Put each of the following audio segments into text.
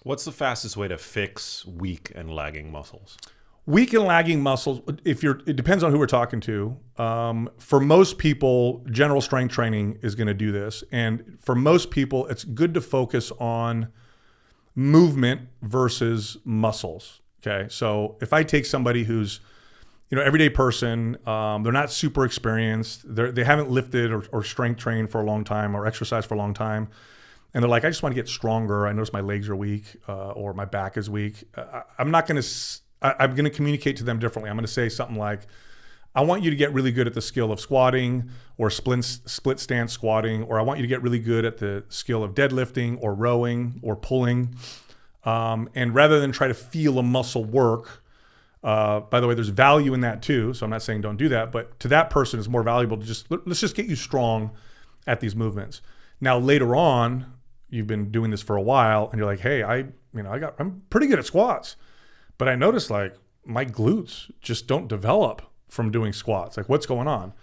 What's the fastest way to fix weak and lagging muscles? Weak and lagging muscles, it depends on who we're talking to. For most people, general strength training is going to do this. And for most people, it's good to focus on movement versus muscles. Okay. So if I take somebody who's, everyday person, they're not super experienced. They haven't lifted or strength trained for a long time or exercised for a long time. And they're like, I just want to get stronger. I notice my legs are weak or my back is weak. I'm going to communicate to them differently. I'm going to say something like, I want you to get really good at the skill of squatting or split stance squatting, or I want you to get really good at the skill of deadlifting or rowing or pulling. And rather than try to feel a muscle work, by the way, there's value in that too. So I'm not saying don't do that, but to that person, it's more valuable to let's just get you strong at these movements. Now, later on, you've been doing this for a while and you're like, hey, I'm pretty good at squats, but I noticed like my glutes just don't develop from doing squats. Like, what's going on?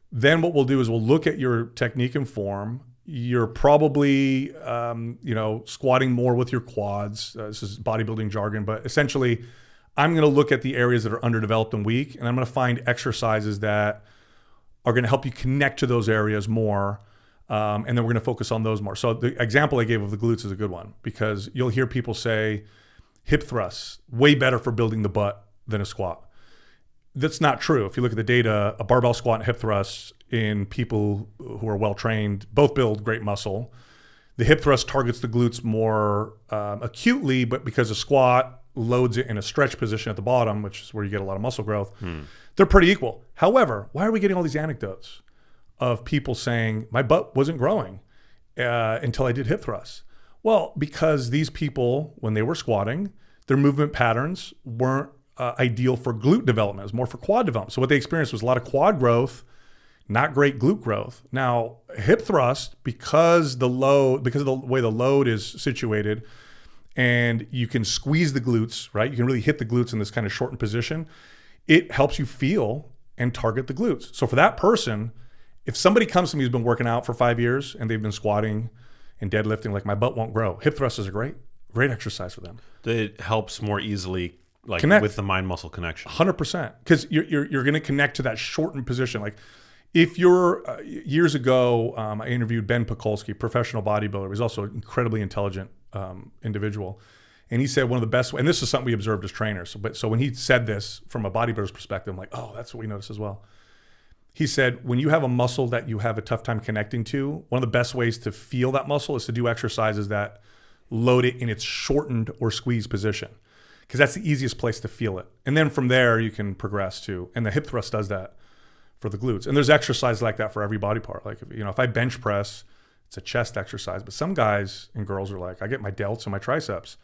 Then what we'll do is we'll look at your technique and form. You're probably, squatting more with your quads. This is bodybuilding jargon, but essentially I'm going to look at the areas that are underdeveloped and weak, and I'm going to find exercises that are going to help you connect to those areas more. And then we're going to focus on those more. So the example I gave of the glutes is a good one, because you'll hear people say hip thrusts, way better for building the butt than a squat. That's not true. If you look at the data, a barbell squat and hip thrusts in people who are well-trained, both build great muscle. The hip thrust targets the glutes more acutely, but because a squat loads it in a stretch position at the bottom, which is where you get a lot of muscle growth, they're pretty equal. However, why are we getting all these anecdotes of people saying my butt wasn't growing until I did hip thrusts? Well, because these people, when they were squatting, their movement patterns weren't ideal for glute development. It was more for quad development. So what they experienced was a lot of quad growth, not great glute growth. Now, hip thrust, because of the way the load is situated, and you can squeeze the glutes, right? You can really hit the glutes in this kind of shortened position. It helps you feel and target the glutes. So for that person, if somebody comes to me who's been working out for 5 years and they've been squatting and deadlifting, like my butt won't grow, hip thrust is a great exercise for them. It helps more easily connect with the mind-muscle connection. 100%, because you're going to connect to that shortened position. Like if you're years ago, I interviewed Ben Pekulski, professional bodybuilder. He's also an incredibly intelligent individual, and he said one of the best. And this is something we observed as trainers. So when he said this from a bodybuilder's perspective, I'm like, oh, that's what we notice as well. He said, when you have a muscle that you have a tough time connecting to, one of the best ways to feel that muscle is to do exercises that load it in its shortened or squeezed position, because that's the easiest place to feel it. And then from there, you can progress to, and the hip thrust does that for the glutes. And there's exercise like that for every body part. Like, if I bench press, it's a chest exercise, but some guys and girls are like, I get my delts and my triceps.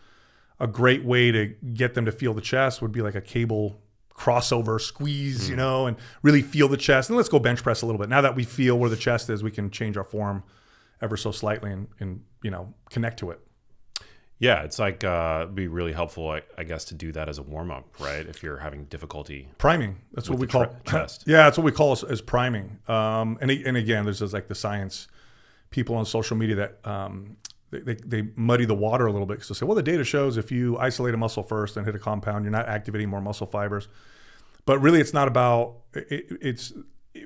A great way to get them to feel the chest would be like a cable crossover squeeze, and really feel the chest. And let's go bench press a little bit. Now that we feel where the chest is, we can change our form ever so slightly and connect to it. Yeah, it's like it'd be really helpful, I guess, to do that as a warm-up, right? If you're having difficulty. Priming. That's what we call chest. Yeah, that's what we call as priming. And again, there's like the science people on social media that they muddy the water a little bit, because they say, well, the data shows if you isolate a muscle first and hit a compound, you're not activating more muscle fibers. But really, it's not about it's.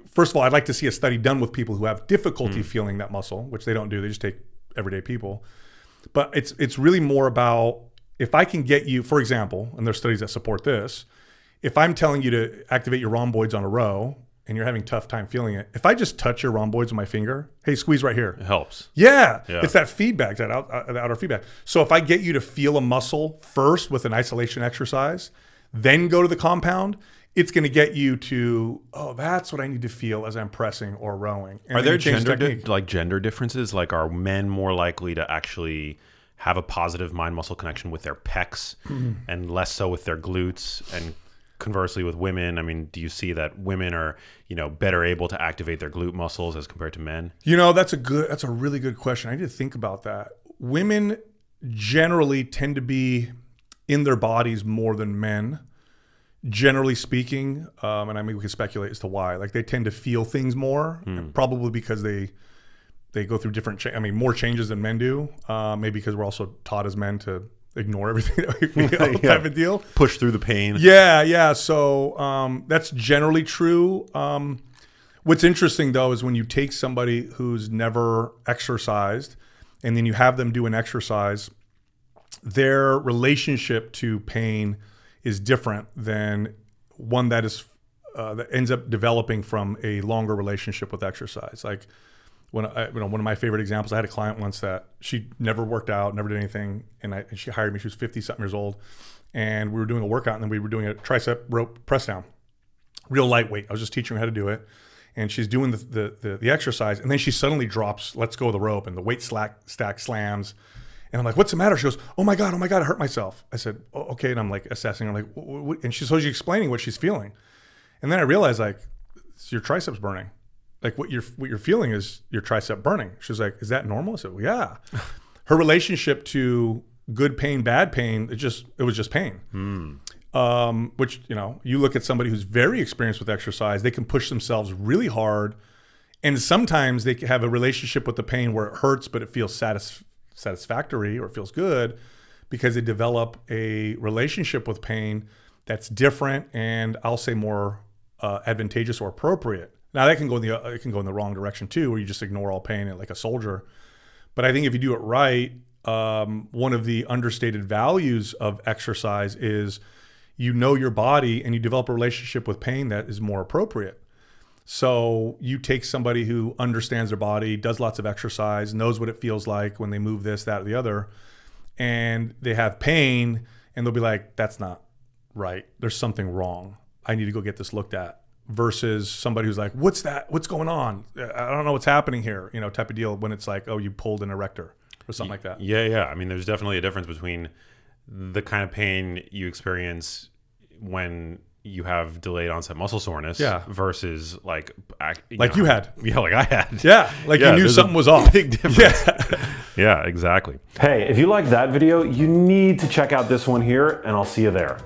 First of all, I'd like to see a study done with people who have difficulty feeling that muscle, which they don't do. They just take everyday people. But it's really more about, if I can get you, for example, and there's studies that support this, if I'm telling you to activate your rhomboids on a row and you're having a tough time feeling it, if I just touch your rhomboids with my finger, hey, squeeze right here. It helps. Yeah. It's that feedback, that outer feedback. So if I get you to feel a muscle first with an isolation exercise, then go to the compound, it's going to get you to, oh, that's what I need to feel as I'm pressing or rowing. And are there gender differences? Like, are men more likely to actually have a positive mind-muscle connection with their pecs and less so with their glutes? And conversely with women, I mean, do you see that women are, better able to activate their glute muscles as compared to men? That's a really good question. I need to think about that. Women generally tend to be in their bodies more than men, generally speaking, and I mean, we can speculate as to why. Like, they tend to feel things more, probably because they go through different, more changes than men do. Maybe because we're also taught as men to ignore everything that we feel type of deal. Push through the pain. Yeah. So that's generally true. What's interesting though is when you take somebody who's never exercised and then you have them do an exercise, their relationship to pain is different than one that is that ends up developing from a longer relationship with exercise. Like one of my favorite examples, I had a client once that she never worked out, never did anything, and she hired me. She was 50-something years old, and we were doing a workout, and then we were doing a tricep rope press down, real lightweight. I was just teaching her how to do it. And she's doing the exercise, and then she suddenly drops, lets go of the rope, and the weight stack slams. And I'm like, what's the matter? She goes, oh my God, I hurt myself. I said, oh, okay. And I'm like assessing. I'm like, what? And she's explaining what she's feeling. And then I realized like, your triceps burning. Like what you're feeling is your tricep burning. She's like, is that normal? I said, well, yeah. Her relationship to good pain, bad pain, it was just pain. Which, you look at somebody who's very experienced with exercise, they can push themselves really hard. And sometimes they have a relationship with the pain where it hurts, but it feels satisfactory or it feels good because they develop a relationship with pain that's different and I'll say more advantageous or appropriate. Now that can go in the wrong direction too, where you just ignore all pain like a soldier. But I think if you do it right, one of the understated values of exercise is you know your body and you develop a relationship with pain that is more appropriate. So you take somebody who understands their body, does lots of exercise, knows what it feels like when they move this, that, or the other, and they have pain and they'll be like, that's not right. There's something wrong. I need to go get this looked at. Versus somebody who's like, what's that? What's going on? I don't know what's happening here, type of deal when it's like, oh, you pulled an erector or something like that. Yeah. I mean, there's definitely a difference between the kind of pain you experience when you have delayed onset muscle soreness versus like you had. Yeah, like I had. Yeah, like you knew something was off. Big difference. Yeah, exactly. Hey, if you like that video, you need to check out this one here, and I'll see you there.